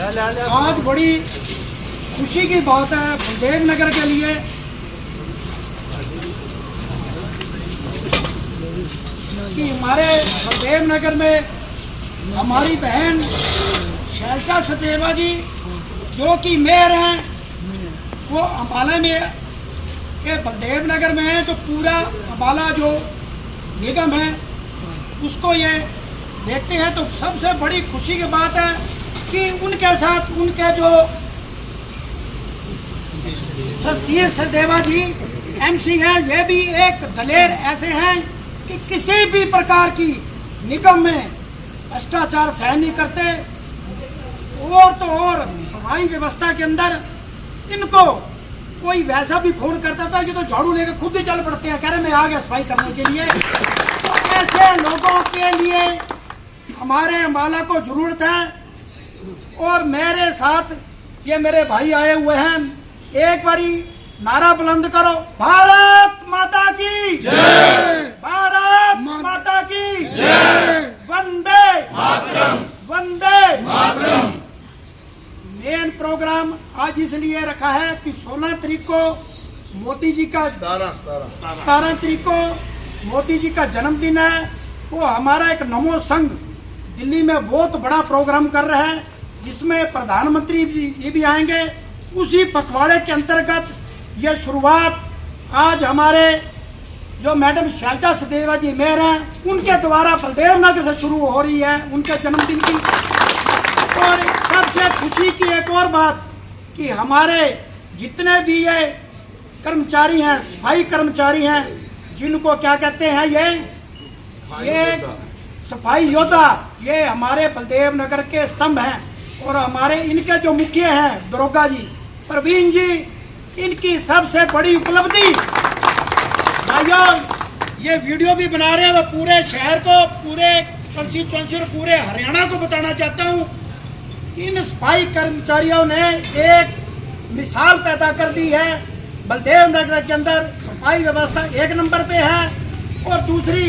आज बड़ी खुशी की बात है बलदेव नगर के लिए कि हमारे बलदेव नगर में हमारी बहन शैलजा सचदेवा जी जो कि मेयर हैं, वो अम्बाला में ये बलदेव नगर में है। जो पूरा अम्बाला जो निगम है उसको ये देखते हैं, तो सबसे बड़ी खुशी की बात है कि उनके साथ उनके जो सतीश सचदेवा जी एमसी हैं, ये भी एक दलेर ऐसे हैं कि किसी भी प्रकार की निगम में भ्रष्टाचार सहन नहीं करते। और तो और सफाई व्यवस्था के अंदर इनको कोई वैसा भी फोन करता था कि तो झाड़ू लेकर खुद ही चल पड़ते हैं, कह रहे मैं आ गया सफाई करने के लिए। तो ऐसे लोगों के लिए हमारे अम्बाला को जरूरत है। और मेरे साथ ये मेरे भाई आए हुए हैं, एक बारी नारा बुलंद करो, भारत माता की जय, भारत माता की जय, वंदे मातरम, वंदे मातरम। मेन प्रोग्राम आज इसलिए रखा है कि 16 तारीख को मोदी जी का 17 तारीख को मोदी जी का जन्मदिन है। वो हमारा एक नमो संघ दिल्ली में बहुत बड़ा प्रोग्राम कर रहे हैं, जिसमें प्रधानमंत्री जी भी आएंगे। उसी पखवाड़े के अंतर्गत ये शुरुआत आज हमारे जो मैडम शैलजा सचदेवा जी मेयर हैं उनके द्वारा बलदेव नगर से शुरू हो रही है, उनके जन्मदिन की। और सबसे खुशी की एक और बात कि हमारे जितने भी ये कर्मचारी हैं, सफाई कर्मचारी हैं, जिनको क्या कहते हैं ये सफाई योद्धा, ये हमारे बलदेव नगर के स्तंभ हैं। और हमारे इनके जो मुखिया हैं दरोगा जी प्रवीण जी, इनकी सबसे बड़ी उपलब्धि भाइयों ये वीडियो भी बना रहे हैं, वो पूरे शहर को, पूरे कंस्टिट्यूएंसी और पूरे हरियाणा को बताना चाहता हूँ। इन सफाई कर्मचारियों ने एक मिसाल पैदा कर दी है। बलदेव नगर के अंदर सफाई व्यवस्था एक नंबर पे है। और दूसरी,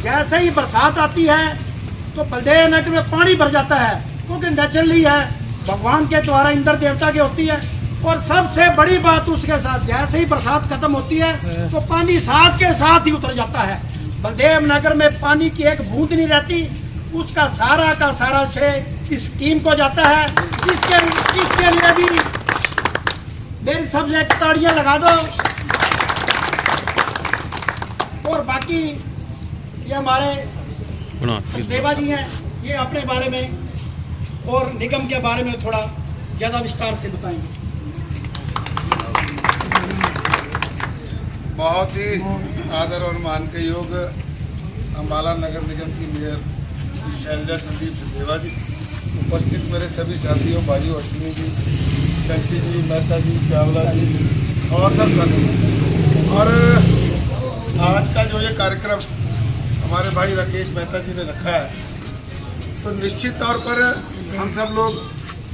जैसे ही बरसात आती है तो बलदेव नगर में पानी भर जाता है, क्योंकि नेचुरली है, भगवान के द्वारा इंद्र देवता की होती है। और सबसे बड़ी बात उसके साथ, जैसे ही बरसात खत्म होती है तो पानी साथ के साथ ही उतर जाता है। बलदेव नगर में पानी की एक बूंद नहीं रहती। उसका सारा का सारा श्रेय इस टीम को जाता है। इसके लिए भी मेरी सबसे एक ताड़ियां लगा दो। और बाकी ये हमारे सचदेवा जी हैं, ये अपने बारे में और निगम के बारे में थोड़ा ज़्यादा विस्तार से बताएंगे। बहुत ही आदर और मान के योग अम्बाला नगर निगम की मेयर शैलजा सचदेवा जी, उपस्थित मेरे सभी साथियों, भाइयों, अश्विनी जी, शक्ति जी, मेहता जी, चावला जी और सब साथी। और आज का जो ये कार्यक्रम हमारे भाई राकेश मेहता जी ने रखा है, तो निश्चित तौर पर हम सब लोग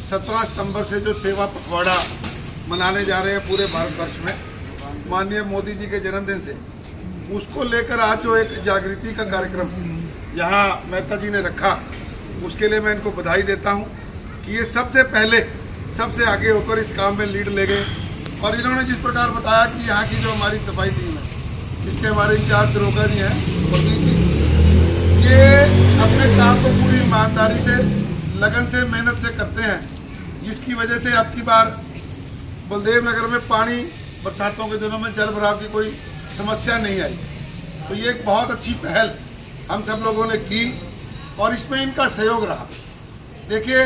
17 सितंबर से जो सेवा पखवाड़ा मनाने जा रहे हैं पूरे भारतवर्ष में माननीय मोदी जी के जन्मदिन से, उसको लेकर आज जो एक जागृति का कार्यक्रम यहाँ मेहता जी ने रखा, उसके लिए मैं इनको बधाई देता हूँ कि ये सबसे पहले सबसे आगे होकर इस काम में लीड ले गए। और इन्होंने जिस प्रकार बताया कि यहाँ की जो हमारी सफाई टीम है, इसके हमारे इंचार्ज दरोगा जी हैं प्रदीप जी, ये अपने काम को पूरी ईमानदारी से, लगन से, मेहनत से करते हैं, जिसकी वजह से अब की बार बलदेव नगर में पानी, बरसातों के दिनों में जल भराव की कोई समस्या नहीं आई। तो ये एक बहुत अच्छी पहल हम सब लोगों ने की और इसमें इनका सहयोग रहा। देखिए,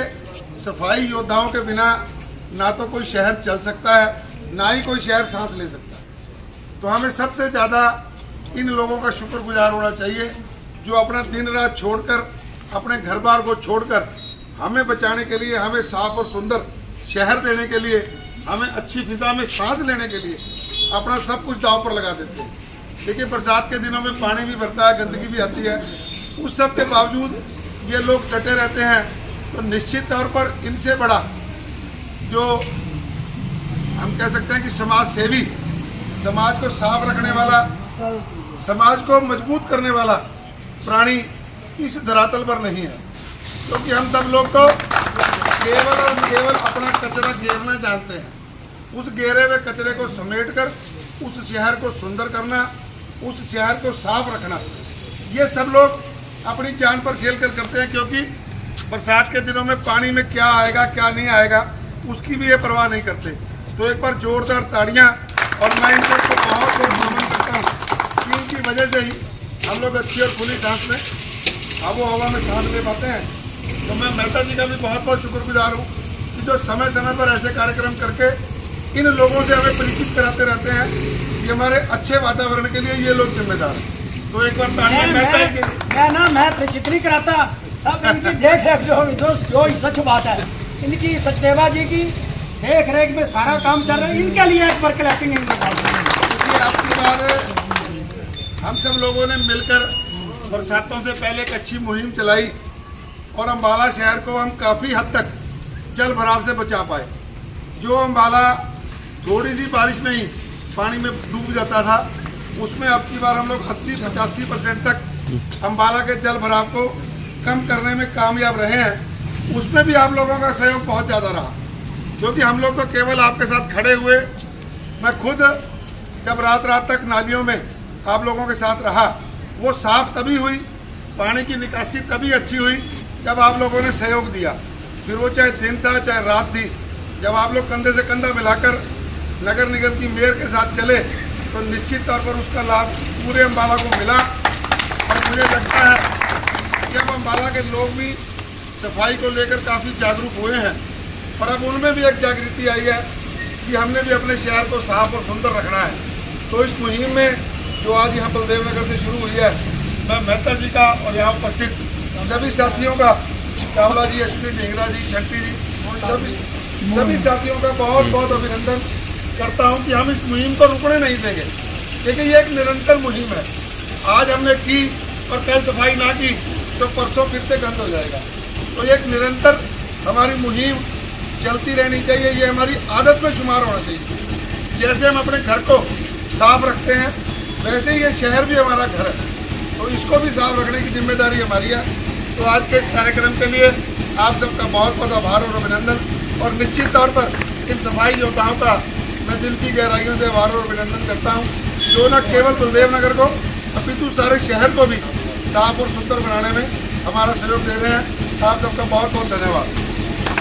सफाई योद्धाओं के बिना ना तो कोई शहर चल सकता है, ना ही कोई शहर सांस ले सकता है। तो हमें सबसे ज़्यादा इन लोगों का शुक्रगुजार होना चाहिए, जो अपना दिन रात छोड़कर, अपने घर बार को छोड़कर हमें बचाने के लिए, हमें साफ और सुंदर शहर देने के लिए, हमें अच्छी फिजा में सांस लेने के लिए अपना सब कुछ दांव पर लगा देते हैं। देखिए, बरसात के दिनों में पानी भी भरता है, गंदगी भी आती है, उस सब के बावजूद ये लोग डटे रहते हैं। तो निश्चित तौर पर इनसे बड़ा जो हम कह सकते हैं कि समाज सेवी, समाज को साफ रखने वाला, समाज को मजबूत करने वाला प्राणी इस धरातल पर नहीं है। क्योंकि हम सब लोग तो केवल और केवल अपना कचरा घेरना जानते हैं। उस घेरे हुए कचरे को समेटकर उस शहर को सुंदर करना, उस शहर को साफ रखना, ये सब लोग अपनी जान पर खेल कर करते हैं। क्योंकि बरसात के दिनों में पानी में क्या आएगा क्या नहीं आएगा उसकी भी ये परवाह नहीं करते। तो एक बार जोरदार ताड़ियां, और मैं इन सबको बहुत बहुत नमन करता हूँ कि इनकी वजह से ही हम लोग अच्छी और खुली सांस में आबो हवा में सांस ले पाते हैं। तो मैं मेहता जी का भी बहुत बहुत शुक्रगुजार हूँ कि जो समय समय पर ऐसे कार्यक्रम करके इन लोगों से हमें परिचित कराते रहते हैं कि हमारे अच्छे वातावरण के लिए ये लोग जिम्मेदार हैं। तो एक बार ताड़ियां मेहता जी के लिए। मैं परिचित नहीं कराता, सब इनकी देख रेख जो सच बात है, इनकी सचदेवा जी की देख रेख में सारा काम चल रहा है। इनके लिए एक बार क्लैपिंग आपकी बार हम सब लोगों ने मिलकर बरसातों से पहले एक अच्छी मुहिम चलाई और अम्बाला शहर को हम काफ़ी हद तक जल भराव से बचा पाए। जो अम्बाला थोड़ी सी बारिश में ही पानी में डूब जाता था, उसमें अब की बार हम लोग 80-85% तक अम्बाला के जल भराव को कम करने में कामयाब रहे हैं। उसमें भी आप लोगों का सहयोग बहुत ज़्यादा रहा, क्योंकि हम लोग तो केवल आपके साथ खड़े हुए। मैं खुद जब रात रात तक नालियों में आप लोगों के साथ रहा, वो साफ तभी हुई, पानी की निकासी तभी अच्छी हुई जब आप लोगों ने सहयोग दिया। फिर वो चाहे दिन था चाहे रात थी, जब आप लोग कंधे से कंधा मिलाकर नगर निगम की मेयर के साथ चले तो निश्चित तौर पर उसका लाभ पूरे अम्बाला को मिला। और मुझे लगता है कि अब अम्बाला के लोग भी सफाई को लेकर काफ़ी जागरूक हुए हैं, और अब उनमें भी एक जागृति आई है कि हमने भी अपने शहर को साफ और सुंदर रखना है। तो इस मुहिम में जो आज यहाँ बलदेव नगर से शुरू हुई है, मैं मेहता जी का और यहाँ उपस्थित सभी साथियों का, चावला जी, एसपी ढींगरा जी, शंटी जी, सभी साथियों का बहुत बहुत अभिनंदन करता हूँ कि हम इस मुहिम को रुकने नहीं देंगे, क्योंकि ये एक निरंतर मुहिम है। आज हमने की और कल सफाई ना की तो परसों फिर से गंद हो जाएगा। तो एक निरंतर हमारी मुहिम चलती रहनी चाहिए, ये हमारी आदत में शुमार होना चाहिए। जैसे हम अपने घर को साफ रखते हैं, वैसे ही ये शहर भी हमारा घर है, तो इसको भी साफ रखने की जिम्मेदारी हमारी है। तो आज के इस कार्यक्रम के लिए आप सबका बहुत बहुत आभार और अभिनंदन, और निश्चित तौर पर इन सफाई योद्धाओं का मैं दिल की गहराइयों से आभार और अभिनंदन करता हूँ, जो न केवल बलदेव नगर को अपितु सारे शहर को भी साफ और सुंदर बनाने में हमारा सहयोग दे रहे हैं। आप सबका बहुत बहुत धन्यवाद।